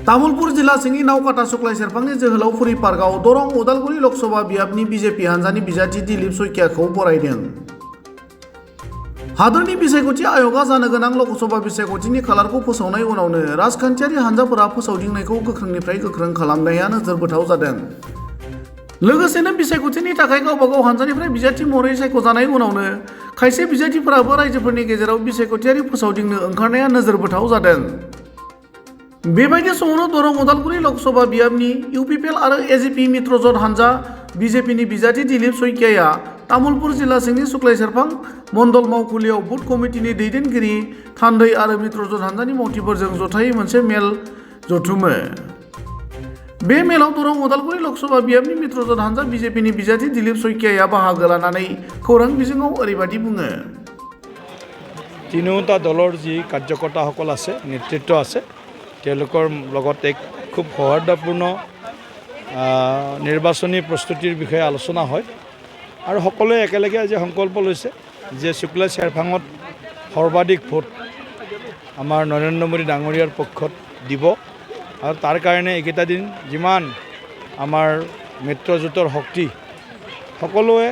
तामुलपुर जिला सिंनि नावकाटा सुक्लाय सेरफांनि जोहोलावफुरि पार्कआव दरं उदालगुरि लोकसभा बियाबनि बिजेपि हान्जानि बिजाथि दिलीप सयकियाखौ बरायदों। हादोरनि बिसायख'थि आय'गा जानो गोनां लकसभा बिसायख'थिनि खालारखौ फोसावनाय उनावनो राजखान्थियारि हान्जाफोरा फोसावदिंनायखौ गोख्रोंनिफ्राय गोख्रों खालामनाया नोजोर बोथाव जादों। लोगोसेनो बिसायख'थिनि थाखाय गावबागाव हान्जानिफ्राय बिजाथि महरै सायख'जानाय उनावनो खायसे बिजाथिफोराबो रायजोफोरनि गेजेराव बिसायख'थियारि फोसावदिंनो ओंखारनाया नोजोर बोथाव जादों। बेबायदि समावनो दरं उदालगुरि लोकसभा बियाबनि इउपिपिएल आरो एजिपि मित्रजोट हान्जा बिजेपिनि बिजाथि दिलीप सयकियाया तामुलपुर जिल्ला सिंनि सुक्लाय सेरफां मण्डल मावखुलियाव बुथ कमिटिनि दैदेनगिरि थान्दै आरो मित्रजोट हान्जानि मावथिफोरजों जथायै मोनसे मेल जथुमो। बे मेलाव दरं उदालगुरि लोकसभा बियाबनि मित्रजोट हान्जा बिजेपिनि बिजाथि दिलीप सयकियाया बाहागो लानानै खौरां बिजोङाव ओरैबायदि बुङो। তিনিওটা দলৰ যি কাৰ্যকৰ্তাসকল আছে, নেতৃত্ব আছে, তেওঁলোকৰ লগত এক খুব সৌহাৰ্দ্যপূৰ্ণ নিৰ্বাচনী প্ৰস্তুতিৰ বিষয়ে আলোচনা হয় আৰু সকলোৱে একেলগে আজি সংকল্প লৈছে যে শুক্লা চেৰফাঙত সৰ্বাধিক ভোট আমাৰ নৰেন্দ্ৰ মোদী ডাঙৰীয়াৰ পক্ষত দিব আৰু তাৰ কাৰণে এইকেইটা দিন যিমান আমাৰ মিত্ৰজোঁটৰ শক্তি সকলোৱে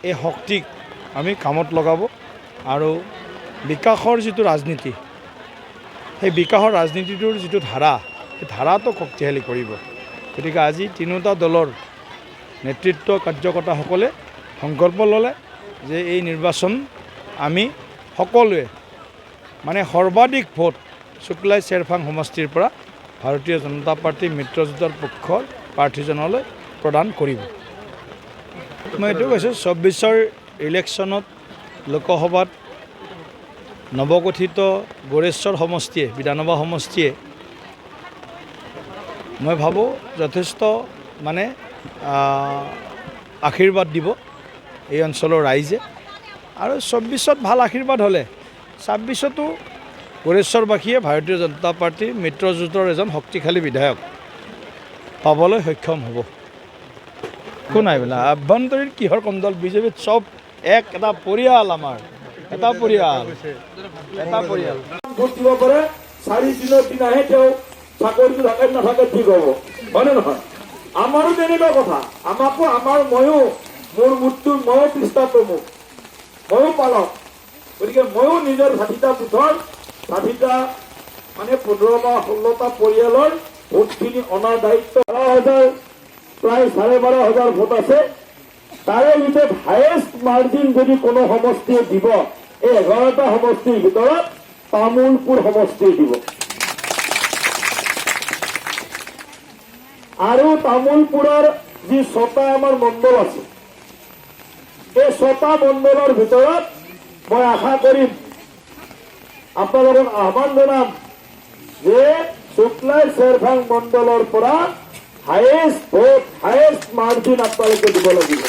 এই শক্তিক আমি কামত লগাব আৰু বিকাশৰ যিটো ৰাজনীতি সেই বিকাশৰ ৰাজনীতিটোৰ যিটো ধাৰা সেই ধাৰাটো শক্তিশালী কৰিব। গতিকে আজি তিনিওটা দলৰ নেতৃত্ব কাৰ্যকৰ্তাসকলে সংকল্প ল'লে যে এই নিৰ্বাচন আমি সকলোৱে মানে সৰ্বাধিক ভোট শুক্লাই চেৰফাং সমষ্টিৰ পৰা ভাৰতীয় জনতা পাৰ্টি মিত্ৰজোঁটৰ পক্ষৰ প্ৰাৰ্থীজনলৈ প্ৰদান কৰিব। মই এইটো কৈছোঁ ২৪ৰ ইলেকশ্যনত লোকসভাত নৱগঠিত গড়েশ্বৰ সমষ্টিয়ে বিধানসভা সমষ্টিয়ে মই ভাবোঁ যথেষ্ট মানে আশীৰ্বাদ দিব এই অঞ্চলৰ ৰাইজে আৰু ২৪ত ভাল আশীৰ্বাদ হ'লে ২৬তো গড়েশ্বৰবাসীয়ে ভাৰতীয় জনতা পাৰ্টীৰ মিত্ৰজোঁটৰ এজন শক্তিশালী বিধায়ক পাবলৈ সক্ষম হ'ব। একো নাই বোলে আভ্যন্তৰীণ কিহৰ কণ্ডল, বিজেপিত চব এটা পৰিয়াল, আমাৰ এটা পৰিয়াল ভোট দিব পাৰে। ৪ দিনৰ দিনাহে তেওঁ চাকৰিটো থাকে নাথাকে ঠিক হ'ব, হয়নে নহয়? আমাৰো তেনেকুৱা কথা। আমাকো ময়ো মোৰ মুঠটোৰ ময়ো পৃষ্ঠা প্ৰমুখ, ময়ো পালক। গতিকে ময়ো নিজৰ ৬০টা বুথৰ ৬০টা মানে ১৫ বা ১৬টা পৰিয়ালৰ ভোটখিনি অনাৰ দায়িত্ব। ১২,০০০ প্ৰায় ১২,৫০০ ভোট আছে। তাৰে ভিতৰত হায়েষ্ট মাৰ্জিন যদি কোনো সমষ্টিয়ে দিব, এই ১১টা সমষ্টিৰ ভিতৰত তামুলপুৰ সমষ্টিয়ে দিব। আৰু তামুলপুৰৰ যি ৬টা আমাৰ মণ্ডল আছে, এই ৬টা মণ্ডলৰ ভিতৰত মই আশা কৰিম, আপোনালোকক আহ্বান জনাম যে শুক্লাই চেৰফাং মণ্ডলৰ পৰা হায়েষ্ট ভোট, হায়েষ্ট মাৰ্জিন আপোনালোকে দিব লাগিব।